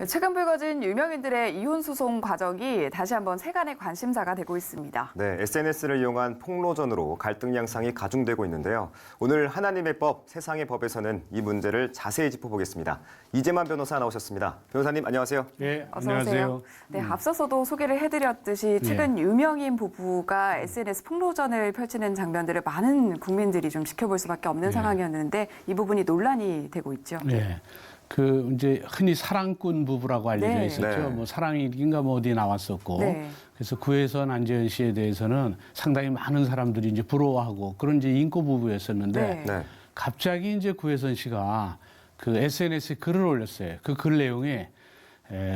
최근 불거진 유명인들의 이혼 소송 과정이 다시 한번 세간의 관심사가 되고 있습니다. 네, SNS를 이용한 폭로전으로 갈등 양상이 가중되고 있는데요. 오늘 하나님의 법, 세상의 법에서는 이 문제를 자세히 짚어보겠습니다. 이재만 변호사 나오셨습니다. 변호사님 안녕하세요. 네, 어서 안녕하세요. 오세요. 네, 앞서서도 소개를 해드렸듯이 최근 유명인 부부가 SNS 폭로전을 펼치는 장면들을 많은 국민들이 좀 지켜볼 수밖에 없는 상황이었는데 이 부분이 논란이 되고 있죠. 네. 그 이제 흔히 사랑꾼 부부라고 알려져 네. 있었죠. 네. 뭐 사랑일기인가 뭐 어디 나왔었고. 네. 그래서 구혜선 안재현 씨에 대해서는 상당히 많은 사람들이 이제 부러워하고 그런 이제 인고 부부였었는데 네. 네. 갑자기 이제 구혜선 씨가 그 SNS에 글을 올렸어요. 그 글 내용에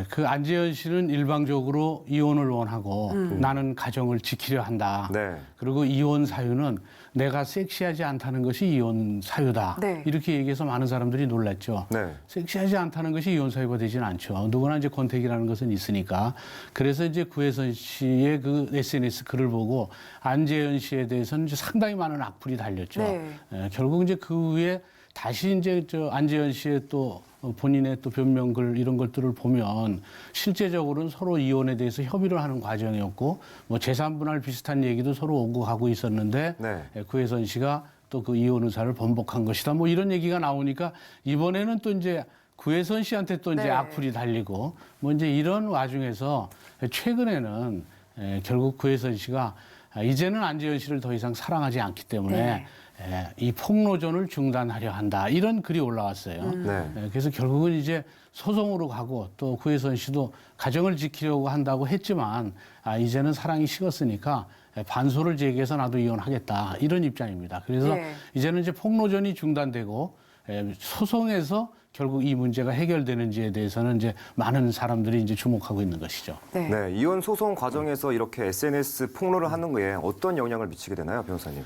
그 안재현 씨는 일방적으로 이혼을 원하고 나는 가정을 지키려 한다. 네. 그리고 이혼 사유는 내가 섹시하지 않다는 것이 이혼 사유다. 네. 이렇게 얘기해서 많은 사람들이 놀랐죠. 네. 섹시하지 않다는 것이 이혼 사유가 되지는 않죠. 누구나 이제 권태기라는 것은 있으니까. 그래서 이제 구혜선 씨의 그 SNS 글을 보고 안재현 씨에 대해서는 이제 상당히 많은 악플이 달렸죠. 네. 결국 이제 그 후에 다시 이제 저 안재현 씨의 또 본인의 또 변명글 이런 것들을 보면 실제적으로는 서로 이혼에 대해서 협의를 하는 과정이었고 뭐 재산 분할 비슷한 얘기도 서로 오고 가고 있었는데 네. 구혜선 씨가 또 그 이혼 의사를 번복한 것이다. 뭐 이런 얘기가 나오니까 이번에는 또 이제 구혜선 씨한테 또 이제 네. 악플이 달리고 뭐 이제 이런 와중에서 최근에는 결국 구혜선 씨가 이제는 안재현 씨를 더 이상 사랑하지 않기 때문에 네. 이 폭로전을 중단하려 한다. 이런 글이 올라왔어요. 네. 그래서 결국은 이제 소송으로 가고 또 구혜선 씨도 가정을 지키려고 한다고 했지만 이제는 사랑이 식었으니까 반소를 제기해서 나도 이혼하겠다. 이런 입장입니다. 그래서 네. 이제는 이제 폭로전이 중단되고 소송에서 결국 이 문제가 해결되는지에 대해서는 이제 많은 사람들이 이제 주목하고 있는 것이죠. 네. 네, 이혼 소송 과정에서 이렇게 SNS 폭로를 하는 거에 어떤 영향을 미치게 되나요, 변호사님?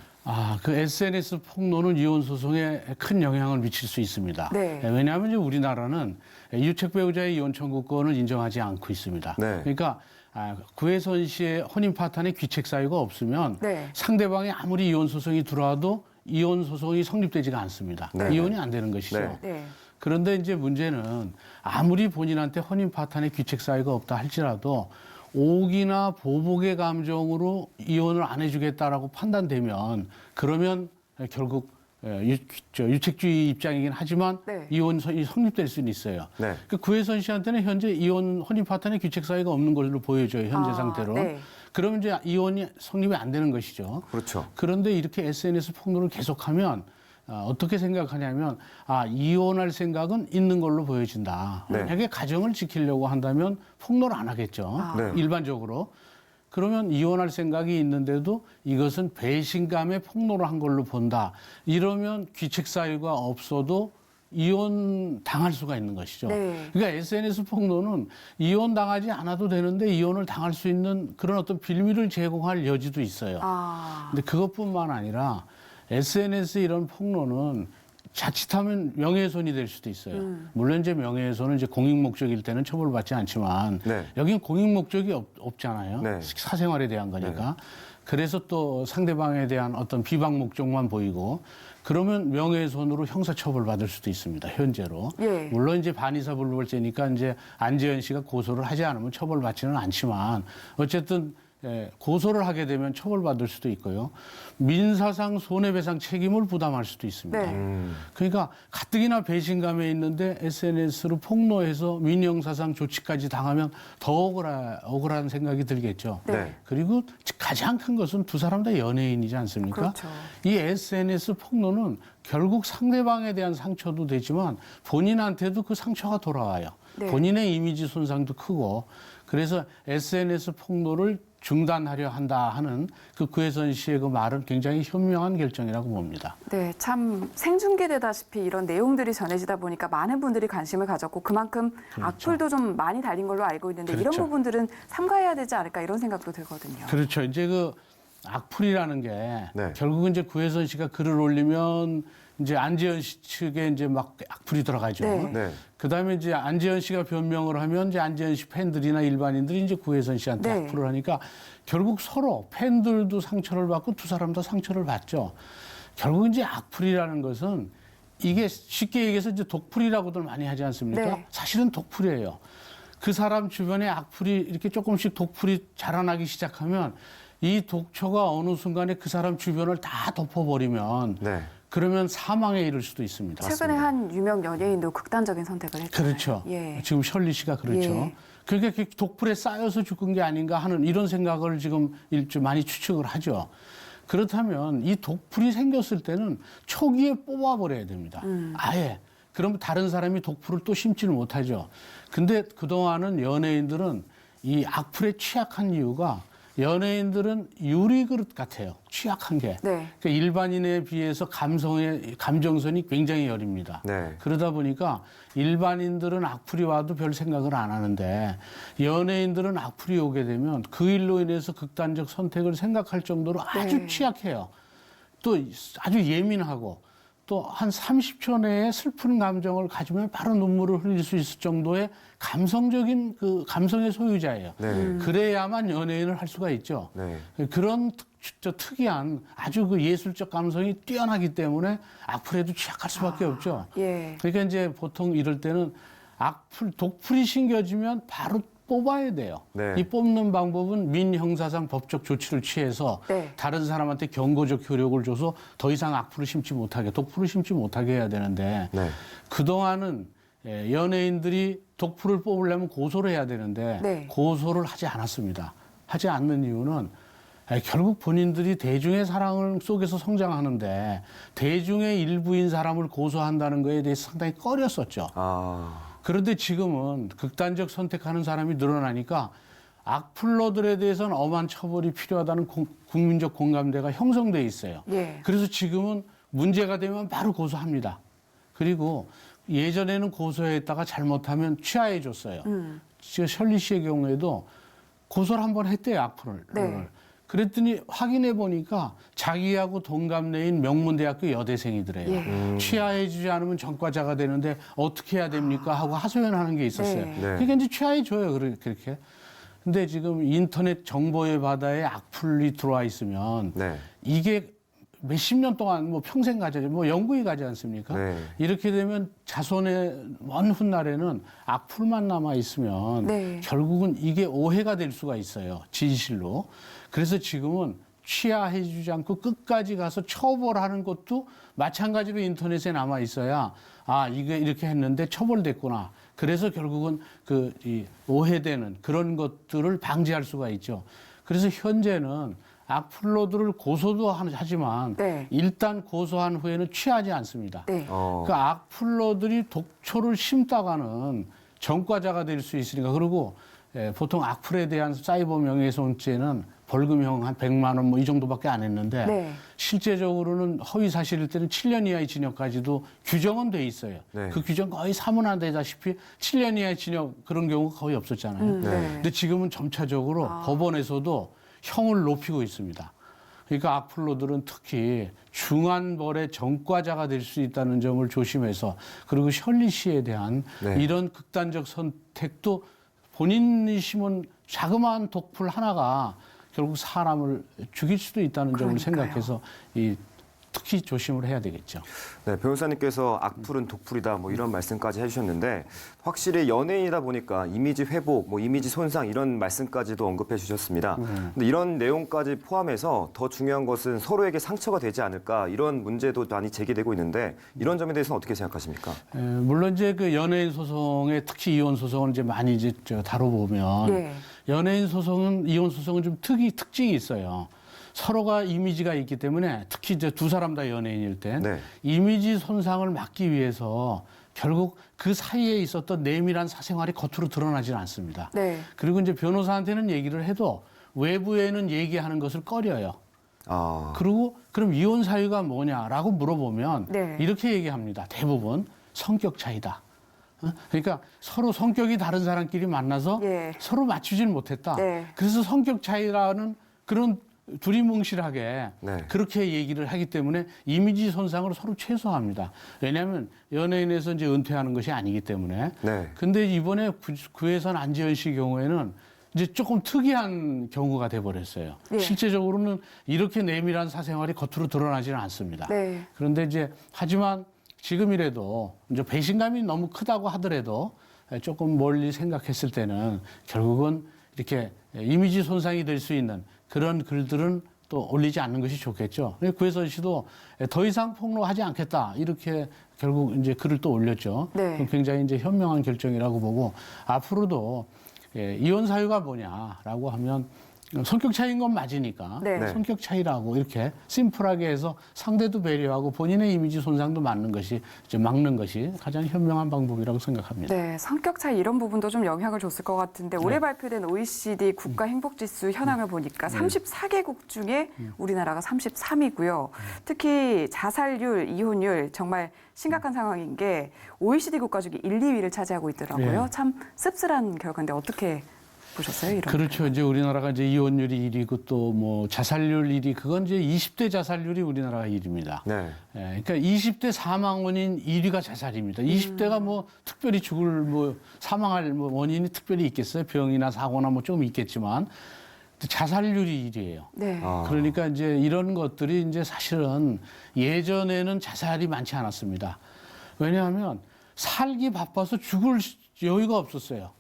그 SNS 폭로는 이혼 소송에 큰 영향을 미칠 수 있습니다. 네. 왜냐하면 이제 우리나라는 유책 배우자의 이혼 청구권을 인정하지 않고 있습니다. 네. 그러니까 구혜선 씨의 혼인 파탄에 귀책 사유가 없으면 네. 상대방이 아무리 이혼 소송이 들어와도 이혼 소송이 성립되지가 않습니다. 네. 이혼이 안 되는 것이죠. 네. 네. 그런데 이제 문제는 아무리 본인한테 혼인 파탄에 귀책 사유가 없다 할지라도 오기나 보복의 감정으로 이혼을 안 해주겠다라고 판단되면 그러면 결국 유책주의 입장이긴 하지만 네. 이혼이 성립될 수는 있어요. 네. 그 구혜선 씨한테는 현재 이혼 혼인 파탄에 귀책 사유가 없는 걸로 보여져요. 현재 상태로. 네. 그러면 이제 이혼이 성립이 안 되는 것이죠. 그렇죠. 그런데 이렇게 SNS 폭로를 계속하면 어떻게 생각하냐면 이혼할 생각은 있는 걸로 보여진다. 네. 만약에 가정을 지키려고 한다면 폭로를 안 하겠죠. 네. 일반적으로. 그러면 이혼할 생각이 있는데도 이것은 배신감에 폭로를 한 걸로 본다. 이러면 귀책 사유가 없어도 이혼 당할 수가 있는 것이죠. 네. 그러니까 SNS 폭로는 이혼 당하지 않아도 되는데 이혼을 당할 수 있는 그런 어떤 빌미를 제공할 여지도 있어요. 근데 그것뿐만 아니라 SNS 이런 폭로는 자칫하면 명예훼손이 될 수도 있어요. 물론 이제 명예훼손은 이제 공익 목적일 때는 처벌받지 않지만 네. 여기는 공익 목적이 없잖아요. 네. 사생활에 대한 거니까. 그래서 또 상대방에 대한 어떤 비방 목적만 보이고 그러면 명예훼손으로 형사처벌 받을 수도 있습니다. 현재로. 예. 물론 이제 반의사불벌죄니까 이제 안재현 씨가 고소를 하지 않으면 처벌받지는 않지만 어쨌든 고소를 하게 되면 처벌받을 수도 있고요. 민사상 손해배상 책임을 부담할 수도 있습니다. 네. 그러니까 가뜩이나 배신감에 있는데 SNS로 폭로해서 민형사상 조치까지 당하면 더 억울한 생각이 들겠죠. 네. 그리고 가장 큰 것은 두 사람 다 연예인이지 않습니까? 그렇죠. 이 SNS 폭로는 결국 상대방에 대한 상처도 되지만 본인한테도 그 상처가 돌아와요. 네. 본인의 이미지 손상도 크고 그래서 SNS 폭로를 중단하려 한다 하는 그 구혜선 씨의 그 말은 굉장히 현명한 결정이라고 봅니다. 네, 참 생중계되다시피 이런 내용들이 전해지다 보니까 많은 분들이 관심을 가졌고 그만큼 악플도 좀 많이 달린 걸로 알고 있는데 이런 그렇죠. 부분들은 삼가해야 되지 않을까 이런 생각도 들거든요. 그렇죠. 이제 그 악플이라는 게 네. 결국은 이제 구혜선 씨가 글을 올리면 이제 안재현 씨 측에 이제 막 악플이 들어가죠. 네. 네. 그다음에 이제 안재현 씨가 변명을 하면 이제 안재현 씨 팬들이나 일반인들이 이제 구혜선 씨한테 네. 악플을 하니까 결국 서로 팬들도 상처를 받고 두 사람 다 상처를 받죠. 결국 이제 악플이라는 것은 이게 쉽게 얘기해서 이제 독풀이라고들 많이 하지 않습니까? 네. 사실은 독풀이에요. 그 사람 주변에 악풀이 이렇게 조금씩 독풀이 자라나기 시작하면 이 독초가 어느 순간에 그 사람 주변을 다 덮어버리면 네. 그러면 사망에 이를 수도 있습니다. 최근에 한 유명 연예인도 극단적인 선택을 했잖아요. 그렇죠. 예. 지금 셜리 씨가 그렇죠. 예. 그러니까 그 독풀에 쌓여서 죽은 게 아닌가 하는 이런 생각을 지금 좀 많이 추측을 하죠. 그렇다면 이 독풀이 생겼을 때는 초기에 뽑아버려야 됩니다. 아예. 그러면 다른 사람이 독풀을 또 심지를 못하죠. 근데 그동안은 연예인들은 이 악풀에 취약한 이유가 연예인들은 유리그릇 같아요. 취약한 게. 네. 그러니까 일반인에 비해서 감정선이 굉장히 여립니다. 네. 그러다 보니까 일반인들은 악플이 와도 별 생각을 안 하는데 연예인들은 악플이 오게 되면 그 일로 인해서 극단적 선택을 생각할 정도로 아주 네. 취약해요. 또 아주 예민하고 또 한 30초 내에 슬픈 감정을 가지면 바로 눈물을 흘릴 수 있을 정도의 감성적인 그 감성의 소유자예요. 네. 그래야만 연예인을 할 수가 있죠. 네. 그런 특이한 아주 그 예술적 감성이 뛰어나기 때문에 악플에도 취약할 수밖에 없죠. 예. 그러니까 이제 보통 이럴 때는 독풀이 심겨지면 바로 뽑아야 돼요. 네. 이 뽑는 방법은 민형사상 법적 조치를 취해서 네. 다른 사람한테 경고적 효력을 줘서 더 이상 악플을 심지 못하게, 독풀을 심지 못하게 해야 되는데 네. 그동안은 연예인들이 독풀을 뽑으려면 고소를 해야 되는데 네. 고소를 하지 않았습니다. 하지 않는 이유는 결국 본인들이 대중의 사랑을 속에서 성장하는데 대중의 일부인 사람을 고소한다는 거에 대해서 상당히 꺼렸었죠. 아. 그런데 지금은 극단적 선택하는 사람이 늘어나니까 악플러들에 대해서는 엄한 처벌이 필요하다는 국민적 공감대가 형성돼 있어요. 예. 그래서 지금은 문제가 되면 바로 고소합니다. 그리고 예전에는 고소했다가 잘못하면 취하해 줬어요. 지금 셜리 씨의 경우에도 고소를 한번 했대요, 악플을. 네. 그랬더니 확인해 보니까 자기하고 동갑내인 명문대학교 여대생이더래요. 예. 취하해 주지 않으면 전과자가 되는데 어떻게 해야 됩니까? 하고 하소연하는 게 있었어요. 네. 그러니까 이제 취하해 줘요, 그렇게. 근데 지금 인터넷 정보의 바다에 악플이 들어와 있으면 네. 이게 몇십 년 동안 뭐 평생 가져죠. 뭐 영구히 가지 않습니까? 네. 이렇게 되면 자손의 먼 훗날에는 악플만 남아 있으면 네. 결국은 이게 오해가 될 수가 있어요. 진실로. 그래서 지금은 취하해 주지 않고 끝까지 가서 처벌하는 것도 마찬가지로 인터넷에 남아 있어야 아, 이게 이렇게 했는데 처벌됐구나. 그래서 결국은 이 오해되는 그런 것들을 방지할 수가 있죠. 그래서 현재는 악플러들을 고소도 하지만 네. 일단 고소한 후에는 취하지 않습니다. 네. 그 악플러들이 독초를 심다가는 전과자가 될 수 있으니까. 그리고 보통 악플에 대한 사이버 명예훼손죄는 벌금형 한 100만 원 뭐 이 정도밖에 안 했는데 네. 실제적으로는 허위 사실일 때는 7년 이하의 징역까지도 규정은 돼 있어요. 네. 그 규정 거의 사문화되다시피 7년 이하의 징역 그런 경우가 거의 없었잖아요. 네. 근데 지금은 점차적으로 법원에서도 형을 높이고 있습니다. 그러니까 악플러들은 특히 중한벌의 전과자가 될 수 있다는 점을 조심해서 그리고 셜리 씨에 대한 네. 이런 극단적 선택도 본인이 심은 자그마한 독풀 하나가 결국 사람을 죽일 수도 있다는 점을 그러니까요. 생각해서 특히 조심을 해야 되겠죠. 네, 변호사님께서 악플은 독풀이다 뭐 이런 말씀까지 해주셨는데 확실히 연예인이다 보니까 이미지 회복, 뭐 이미지 손상 이런 말씀까지도 언급해 주셨습니다. 근데 이런 내용까지 포함해서 더 중요한 것은 서로에게 상처가 되지 않을까 이런 문제도 많이 제기되고 있는데 이런 점에 대해서는 어떻게 생각하십니까? 물론 이제 그 연예인 소송에 특히 이혼 소송을 이제 많이 이제 다뤄보면 예. 연예인 소송은 이혼 소송은 좀 특징이 있어요. 서로가 이미지가 있기 때문에 특히 이제 두 사람 다 연예인일 때 네. 이미지 손상을 막기 위해서 결국 그 사이에 있었던 내밀한 사생활이 겉으로 드러나지는 않습니다. 네. 그리고 이제 변호사한테는 얘기를 해도 외부에는 얘기하는 것을 꺼려요. 아, 그리고 그럼 이혼 사유가 뭐냐라고 물어보면 네. 이렇게 얘기합니다. 대부분 성격 차이다. 그러니까 서로 성격이 다른 사람끼리 만나서 예. 서로 맞추지는 못했다. 네. 그래서 성격 차이라는 그런 두리뭉실하게 네. 그렇게 얘기를 하기 때문에 이미지 손상을 서로 최소화합니다. 왜냐하면 연예인에서 이제 은퇴하는 것이 아니기 때문에. 네. 근데 이번에 구혜선 안지현 씨 경우에는 이제 조금 특이한 경우가 돼버렸어요. 예. 실제적으로는 이렇게 내밀한 사생활이 겉으로 드러나지는 않습니다. 네. 그런데 이제 하지만 지금이라도 이제 배신감이 너무 크다고 하더라도 조금 멀리 생각했을 때는 결국은 이렇게 이미지 손상이 될 수 있는 그런 글들은 또 올리지 않는 것이 좋겠죠. 구혜선 씨도 더 이상 폭로하지 않겠다 이렇게 결국 이제 글을 또 올렸죠. 네. 굉장히 이제 현명한 결정이라고 보고 앞으로도 이혼 사유가 뭐냐라고 하면 성격 차이인 건 맞으니까 네. 성격 차이라고 이렇게 심플하게 해서 상대도 배려하고 본인의 이미지 손상도 막는 것이 가장 현명한 방법이라고 생각합니다. 네, 성격 차이 이런 부분도 좀 영향을 줬을 것 같은데 올해 발표된 OECD 국가 행복지수 현황을 보니까 34개국 중에 우리나라가 33위고요. 특히 자살률, 이혼율 정말 심각한 상황인 게 OECD 국가 중에 1, 2위를 차지하고 있더라고요. 네. 참 씁쓸한 결과인데 어떻게 보셨어요? 이런 그렇죠. 이제 우리나라가 이제 이혼율이 1위고 또 뭐 자살률 1위, 그건 이제 20대 자살률이 우리나라가 1위입니다. 네. 그러니까 20대 사망 원인 1위가 자살입니다. 20대가 뭐 특별히 사망할 원인이 특별히 있겠어요? 병이나 사고나 뭐 좀 있겠지만 자살률이 1위예요. 네. 그러니까 이제 이런 것들이 이제 사실은 예전에는 자살이 많지 않았습니다. 왜냐하면 살기 바빠서 죽을 여유가 없었어요.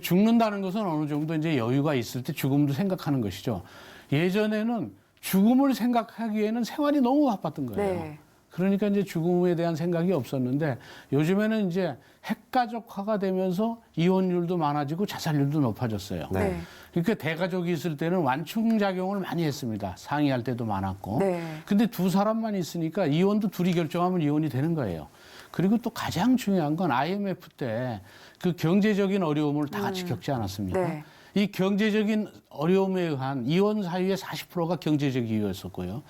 죽는다는 것은 어느 정도 이제 여유가 있을 때 죽음도 생각하는 것이죠. 예전에는 죽음을 생각하기에는 생활이 너무 바빴던 거예요. 네. 그러니까 이제 죽음에 대한 생각이 없었는데 요즘에는 이제 핵가족화가 되면서 이혼율도 많아지고 자살률도 높아졌어요. 네. 그러니까 대가족이 있을 때는 완충작용을 많이 했습니다. 상의할 때도 많았고. 네. 근데 두 사람만 있으니까 이혼도 둘이 결정하면 이혼이 되는 거예요. 그리고 또 가장 중요한 건 IMF 때 그 경제적인 어려움을 다 같이 겪지 않았습니까? 네. 이 경제적인 어려움에 의한 이혼 사유의 40%가 경제적 이유였었고요.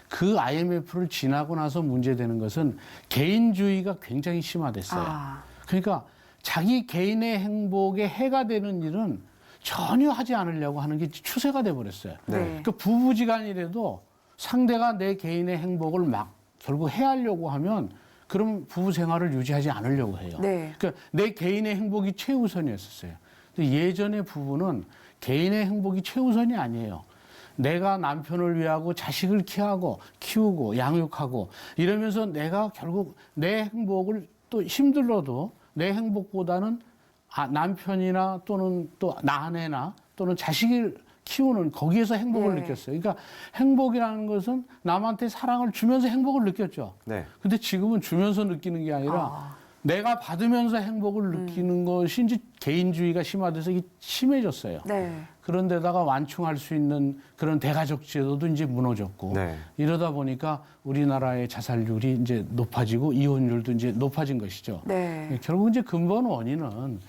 그 IMF를 지나고 나서 문제되는 것은 개인주의가 굉장히 심화됐어요. 그러니까 자기 개인의 행복에 해가 되는 일은 전혀 하지 않으려고 하는 게 추세가 돼버렸어요. 네. 그러니까 부부지간이라도 상대가 내 개인의 행복을 막 결국 해하려고 하면 그럼 부부 생활을 유지하지 않으려고 해요. 네. 그러니까 내 개인의 행복이 최우선이었었어요. 근데 예전의 부부는 개인의 행복이 최우선이 아니에요. 내가 남편을 위하고 자식을 키우고 양육하고 이러면서 내가 결국 내 행복을 또 힘들어도 내 행복보다는 남편이나 또는 또 아내나 또는 자식을 키우는 거기에서 행복을 네. 느꼈어요. 그러니까 행복이라는 것은 남한테 사랑을 주면서 행복을 느꼈죠. 네. 근데 지금은 주면서 느끼는 게 아니라 내가 받으면서 행복을 느끼는 것이 이제 개인주의가 심화돼서 이게 심해졌어요. 네. 그런데다가 완충할 수 있는 그런 대가족 제도도 이제 무너졌고 네. 이러다 보니까 우리나라의 자살률이 이제 높아지고 이혼율도 이제 높아진 것이죠. 네. 결국 이제 근본 원인은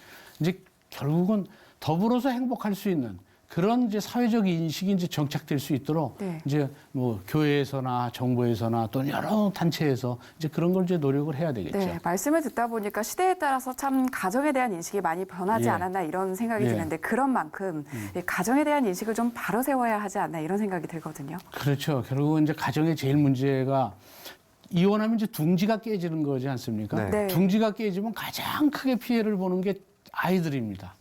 이제 결국은 더불어서 행복할 수 있는 그런 이제 사회적 인식이 이제 정착될 수 있도록 네. 이제 뭐 교회에서나 정부에서나 또는 여러 단체에서 이제 그런 걸 이제 노력을 해야 되겠죠. 네, 말씀을 듣다 보니까 시대에 따라서 참 가정에 대한 인식이 많이 변하지 예. 않았나 이런 생각이 예. 드는데 그런 만큼 이 가정에 대한 인식을 좀 바로 세워야 하지 않나 이런 생각이 들거든요. 그렇죠. 결국은 이제 가정의 제일 문제가 이혼하면 이제 둥지가 깨지는 거지 않습니까? 네. 네. 둥지가 깨지면 가장 크게 피해를 보는 게 아이들입니다.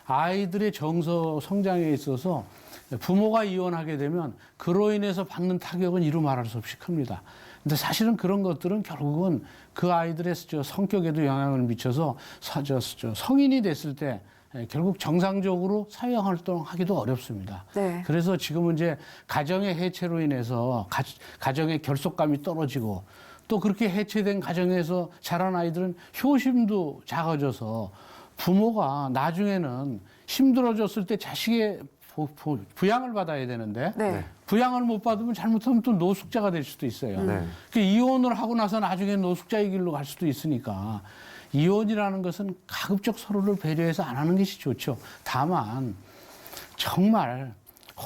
아이들의 정서 성장에 있어서 부모가 이혼하게 되면 그로 인해서 받는 타격은 이루 말할 수 없이 큽니다. 근데 사실은 그런 것들은 결국은 그 아이들의 성격에도 영향을 미쳐서 성인이 됐을 때 결국 정상적으로 사회활동하기도 어렵습니다. 네. 그래서 지금은 이제 가정의 해체로 인해서 가정의 결속감이 떨어지고 또 그렇게 해체된 가정에서 자란 아이들은 효심도 작아져서 부모가 나중에는 힘들어졌을 때 자식의 부양을 받아야 되는데 네. 부양을 못 받으면 잘못하면 또 노숙자가 될 수도 있어요. 네. 그 이혼을 하고 나서 나중에 노숙자의 길로 갈 수도 있으니까 이혼이라는 것은 가급적 서로를 배려해서 안 하는 것이 좋죠. 다만 정말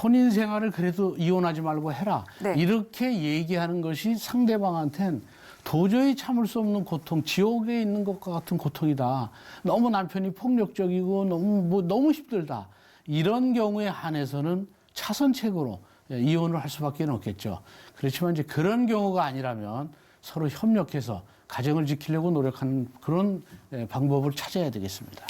혼인 생활을 그래도 이혼하지 말고 해라. 네. 이렇게 얘기하는 것이 상대방한테는 도저히 참을 수 없는 고통, 지옥에 있는 것과 같은 고통이다. 너무 남편이 폭력적이고 너무 힘들다. 이런 경우에 한해서는 차선책으로 이혼을 할 수밖에 없겠죠. 그렇지만 이제 그런 경우가 아니라면 서로 협력해서 가정을 지키려고 노력하는 그런 방법을 찾아야 되겠습니다.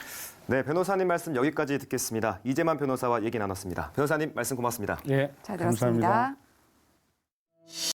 네, 변호사님 말씀 여기까지 듣겠습니다. 이재만 변호사와 얘기 나눴습니다. 변호사님 말씀 고맙습니다. 예, 잘 들었습니다. 감사합니다.